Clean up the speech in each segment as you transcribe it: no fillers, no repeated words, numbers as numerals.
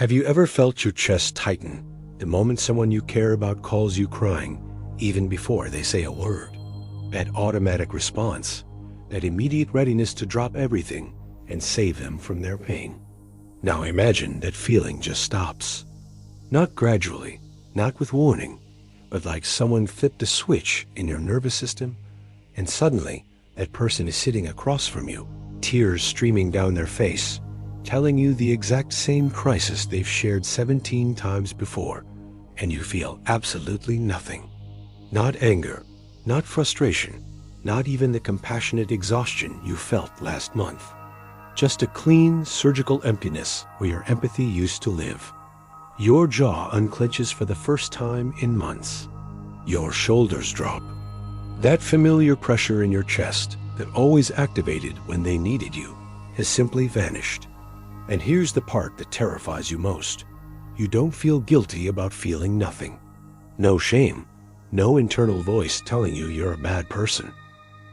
Have you ever felt your chest tighten the moment someone you care about calls you crying, even before they say a word? That automatic response, that immediate readiness to drop everything and save them from their pain. Now imagine that feeling just stops. Not gradually, not with warning, but like someone flipped a switch in your nervous system, and suddenly that person is sitting across from you, tears streaming down their face, telling you the exact same crisis they've shared 17 times before, and you feel absolutely nothing. Not anger, not frustration, not even the compassionate exhaustion you felt last month. Just a clean, surgical emptiness where your empathy used to live. Your jaw unclenches for the first time in months. Your shoulders drop. That familiar pressure in your chest that always activated when they needed you has simply vanished. And here's the part that terrifies you most. You don't feel guilty about feeling nothing. No shame, no internal voice telling you you're a bad person.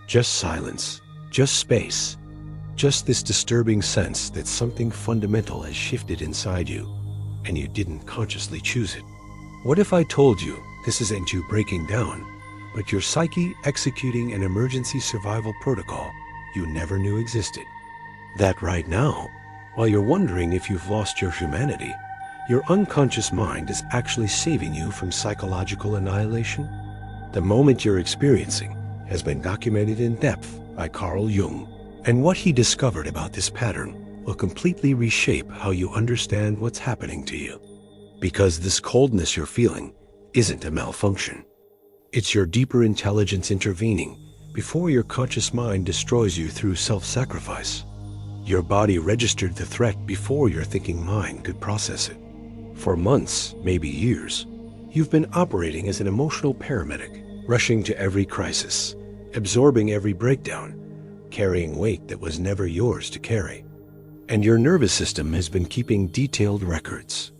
Just silence, just space, just this disturbing sense that something fundamental has shifted inside you, and you didn't consciously choose it. What if I told you this isn't you breaking down, but your psyche executing an emergency survival protocol you never knew existed? That right now, while you're wondering if you've lost your humanity, your unconscious mind is actually saving you from psychological annihilation. The moment you're experiencing has been documented in depth by Carl Jung, and what he discovered about this pattern will completely reshape how you understand what's happening to you. Because this coldness you're feeling isn't a malfunction. It's your deeper intelligence intervening before your conscious mind destroys you through self-sacrifice. Your body registered the threat before your thinking mind could process it. For months, maybe years, you've been operating as an emotional paramedic, rushing to every crisis, absorbing every breakdown, carrying weight that was never yours to carry. And your nervous system has been keeping detailed records.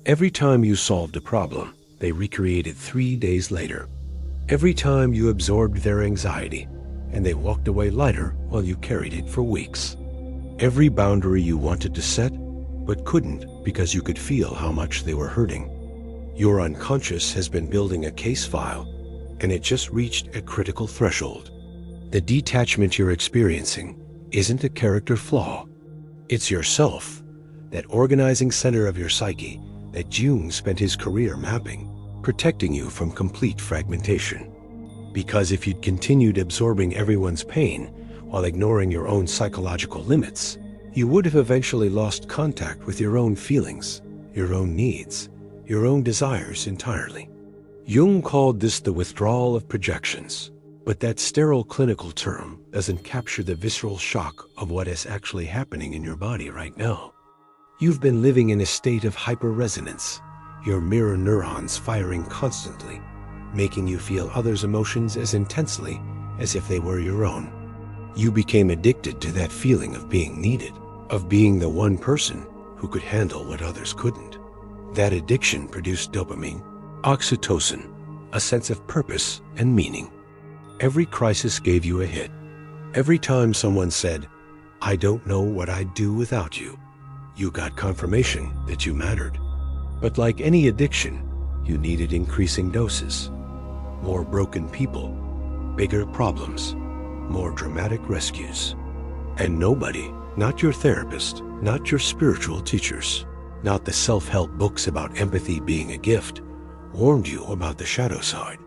Every time you solved a problem, they recreated 3 days later. Every time you absorbed their anxiety, and they walked away lighter while you carried it for weeks. Every boundary you wanted to set, but couldn't because you could feel how much they were hurting. Your unconscious has been building a case file, and it just reached a critical threshold. The detachment you're experiencing isn't a character flaw. It's yourself, that organizing center of your psyche that Jung spent his career mapping, protecting you from complete fragmentation. Because if you'd continued absorbing everyone's pain while ignoring your own psychological limits, you would have eventually lost contact with your own feelings, your own needs, your own desires entirely. Jung called this the withdrawal of projections, but that sterile clinical term doesn't capture the visceral shock of what is actually happening in your body right now. You've been living in a state of hyperresonance, your mirror neurons firing constantly, making you feel others' emotions as intensely as if they were your own. You became addicted to that feeling of being needed, of being the one person who could handle what others couldn't. That addiction produced dopamine, oxytocin, a sense of purpose and meaning. Every crisis gave you a hit. Every time someone said, "I don't know what I'd do without you," you got confirmation that you mattered. But like any addiction, you needed increasing doses. More broken people, bigger problems, more dramatic rescues. And nobody, not your therapist, not your spiritual teachers, not the self-help books about empathy being a gift, warned you about the shadow side.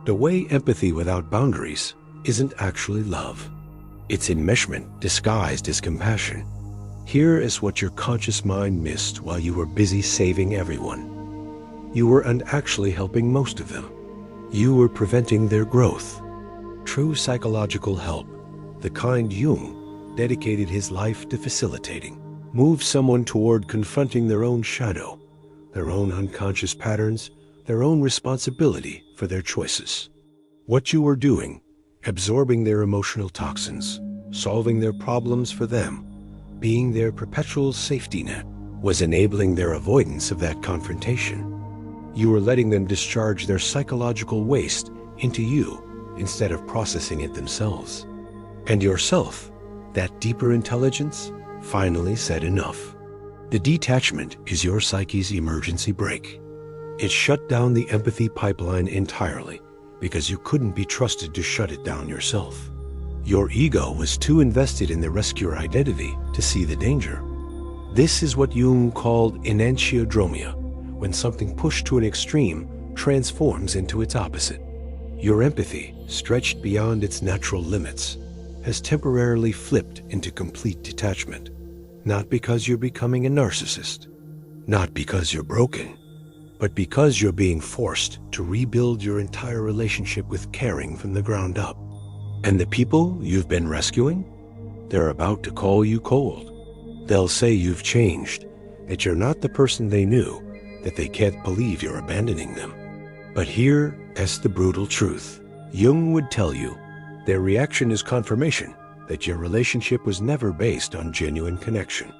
The way empathy without boundaries isn't actually love. It's enmeshment disguised as compassion. Here is what your conscious mind missed while you were busy saving everyone. You weren't actually helping most of them. You were preventing their growth. True psychological help, the kind Jung dedicated his life to facilitating, moves someone toward confronting their own shadow, their own unconscious patterns, their own responsibility for their choices. What you were doing, absorbing their emotional toxins, solving their problems for them, being their perpetual safety net, was enabling their avoidance of that confrontation. You were letting them discharge their psychological waste into you instead of processing it themselves. And yourself, that deeper intelligence, finally said enough. The detachment is your psyche's emergency brake. It shut down the empathy pipeline entirely because you couldn't be trusted to shut it down yourself. Your ego was too invested in the rescuer identity to see the danger. This is what Jung called enantiodromia, when something pushed to an extreme transforms into its opposite. Your empathy, stretched beyond its natural limits, has temporarily flipped into complete detachment. Not because you're becoming a narcissist, not because you're broken, but because you're being forced to rebuild your entire relationship with caring from the ground up. And the people you've been rescuing, they're about to call you cold. They'll say you've changed, that you're not the person they knew, that they can't believe you're abandoning them. But here's the brutal truth. Jung would tell you, their reaction is confirmation that your relationship was never based on genuine connection.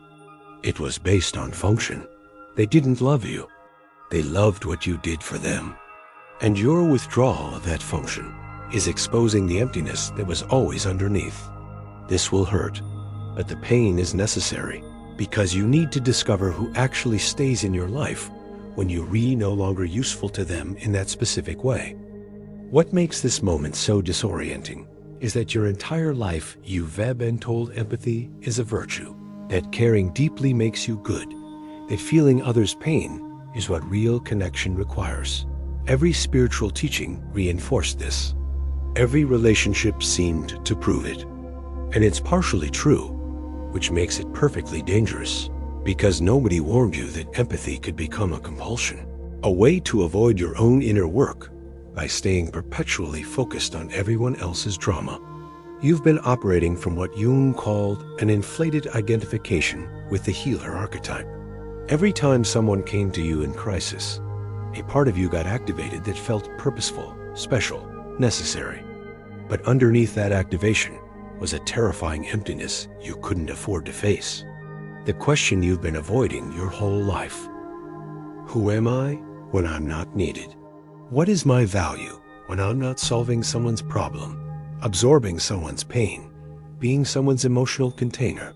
It was based on function. They didn't love you. They loved what you did for them. And your withdrawal of that function is exposing the emptiness that was always underneath. This will hurt, but the pain is necessary because you need to discover who actually stays in your life when you're no longer useful to them in that specific way. What makes this moment so disorienting is that your entire life you've been told empathy is a virtue, that caring deeply makes you good, that feeling others' pain is what real connection requires. Every spiritual teaching reinforced this. Every relationship seemed to prove it. And it's partially true, which makes it perfectly dangerous, because nobody warned you that empathy could become a compulsion, a way to avoid your own inner work by staying perpetually focused on everyone else's drama. You've been operating from what Jung called an inflated identification with the healer archetype. Every time someone came to you in crisis, a part of you got activated that felt purposeful, special, necessary. But underneath that activation was a terrifying emptiness you couldn't afford to face. The question you've been avoiding your whole life. Who am I when I'm not needed? What is my value when I'm not solving someone's problem, absorbing someone's pain, being someone's emotional container?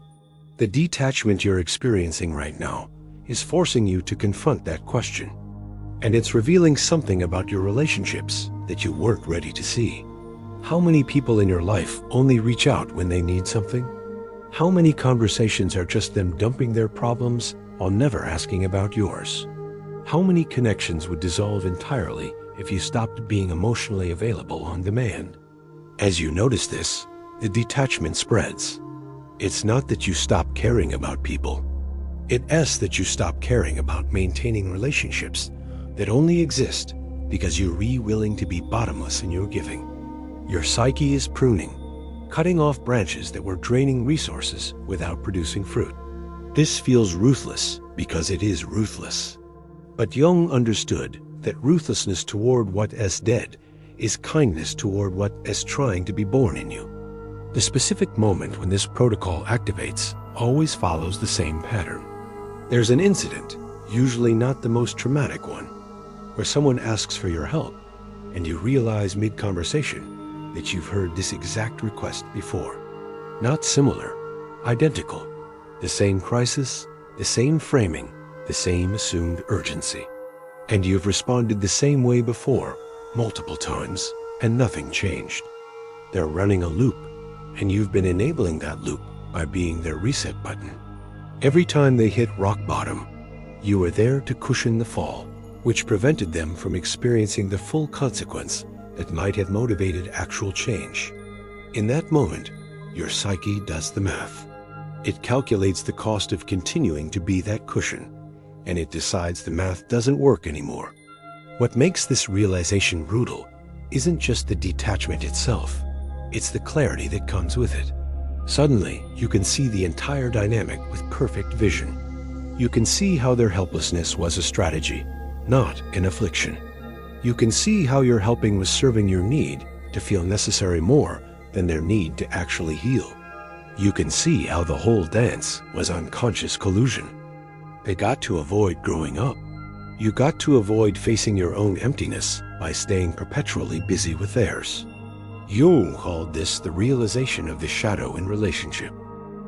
The detachment you're experiencing right now is forcing you to confront that question. And it's revealing something about your relationships that you weren't ready to see. How many people in your life only reach out when they need something? How many conversations are just them dumping their problems while never asking about yours? How many connections would dissolve entirely if you stopped being emotionally available on demand? As you notice this, the detachment spreads. It's not that you stop caring about people. It's that you stop caring about maintaining relationships that only exist because you're willing to be bottomless in your giving. Your psyche is pruning, cutting off branches that were draining resources without producing fruit. This feels ruthless because it is ruthless. But Jung understood that ruthlessness toward what is dead is kindness toward what is trying to be born in you. The specific moment when this protocol activates always follows the same pattern. There's an incident, usually not the most traumatic one, where someone asks for your help and you realize mid-conversation that you've heard this exact request before. Not similar, identical. The same crisis, the same framing, the same assumed urgency. And you've responded the same way before, multiple times, and nothing changed. They're running a loop, and you've been enabling that loop by being their reset button. Every time they hit rock bottom, you were there to cushion the fall, which prevented them from experiencing the full consequence that might have motivated actual change. In that moment, your psyche does the math. It calculates the cost of continuing to be that cushion, and it decides the math doesn't work anymore. What makes this realization brutal isn't just the detachment itself, it's the clarity that comes with it. Suddenly, you can see the entire dynamic with perfect vision. You can see how their helplessness was a strategy, not an affliction. You can see how your helping was serving your need to feel necessary more than their need to actually heal. You can see how the whole dance was unconscious collusion. They got to avoid growing up. You got to avoid facing your own emptiness by staying perpetually busy with theirs. Jung called this the realization of the shadow in relationship.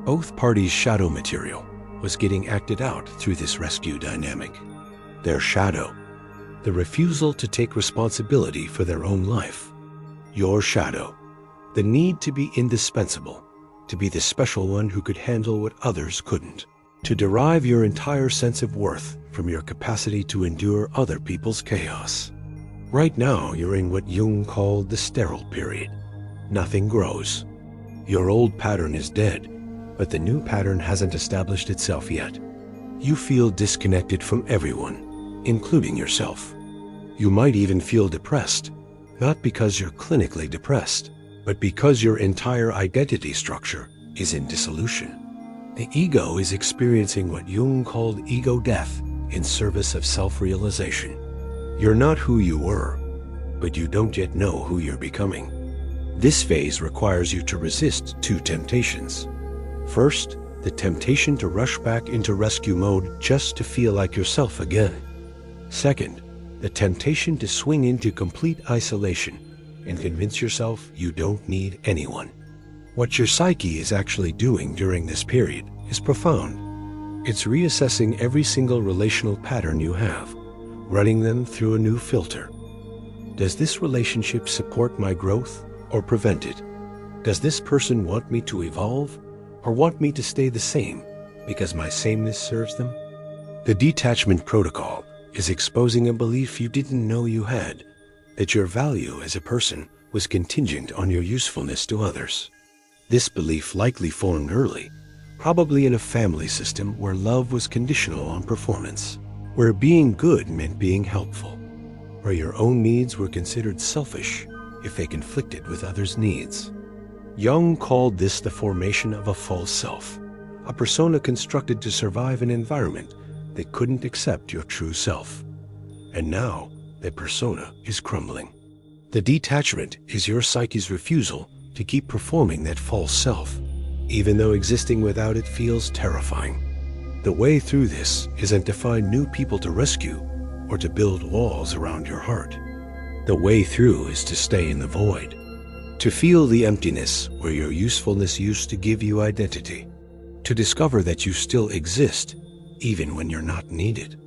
Both parties' shadow material, was getting acted out through this rescue dynamic. Their shadow, the refusal to take responsibility for their own life. Your shadow, the need to be indispensable, to be the special one who could handle what others couldn't, to derive your entire sense of worth from your capacity to endure other people's chaos. Right now, you're in what Jung called the sterile period. Nothing grows. Your old pattern is dead, but the new pattern hasn't established itself yet. You feel disconnected from everyone, including yourself. You might even feel depressed, not because you're clinically depressed, but because your entire identity structure is in dissolution. The ego is experiencing what Jung called ego death in service of self-realization. You're not who you were, but you don't yet know who you're becoming. This phase requires you to resist two temptations. First, the temptation to rush back into rescue mode just to feel like yourself again. Second, the temptation to swing into complete isolation and convince yourself you don't need anyone. What your psyche is actually doing during this period is profound. It's reassessing every single relational pattern you have, running them through a new filter. Does this relationship support my growth or prevent it? Does this person want me to evolve or want me to stay the same because my sameness serves them? The Detachment Protocol is exposing a belief you didn't know you had, that your value as a person was contingent on your usefulness to others. This belief likely formed early, probably in a family system where love was conditional on performance, where being good meant being helpful, where your own needs were considered selfish if they conflicted with others' needs. Jung called this the formation of a false self, a persona constructed to survive an environment that couldn't accept your true self. And now, that persona is crumbling. The detachment is your psyche's refusal to keep performing that false self, even though existing without it feels terrifying. The way through this isn't to find new people to rescue or to build walls around your heart. The way through is to stay in the void, to feel the emptiness where your usefulness used to give you identity, to discover that you still exist even when you're not needed,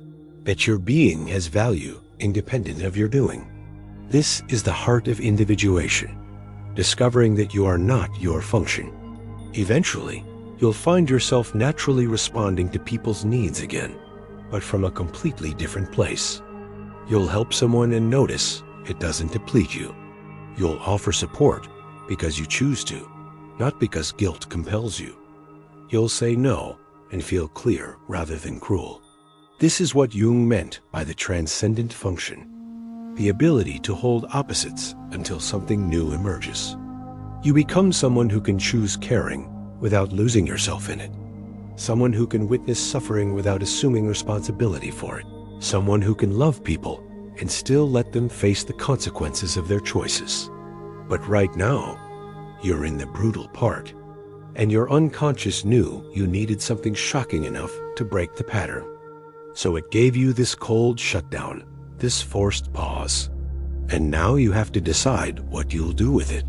that your being has value independent of your doing. This is the heart of individuation, discovering that you are not your function. Eventually, you'll find yourself naturally responding to people's needs again, but from a completely different place. You'll help someone and notice it doesn't deplete you. You'll offer support because you choose to, not because guilt compels you. You'll say no and feel clear rather than cruel. This is what Jung meant by the transcendent function, the ability to hold opposites until something new emerges. You become someone who can choose caring without losing yourself in it, someone who can witness suffering without assuming responsibility for it, someone who can love people and still let them face the consequences of their choices. But right now, you're in the brutal part, and your unconscious knew you needed something shocking enough to break the pattern. So it gave you this cold shutdown, this forced pause. And now you have to decide what you'll do with it.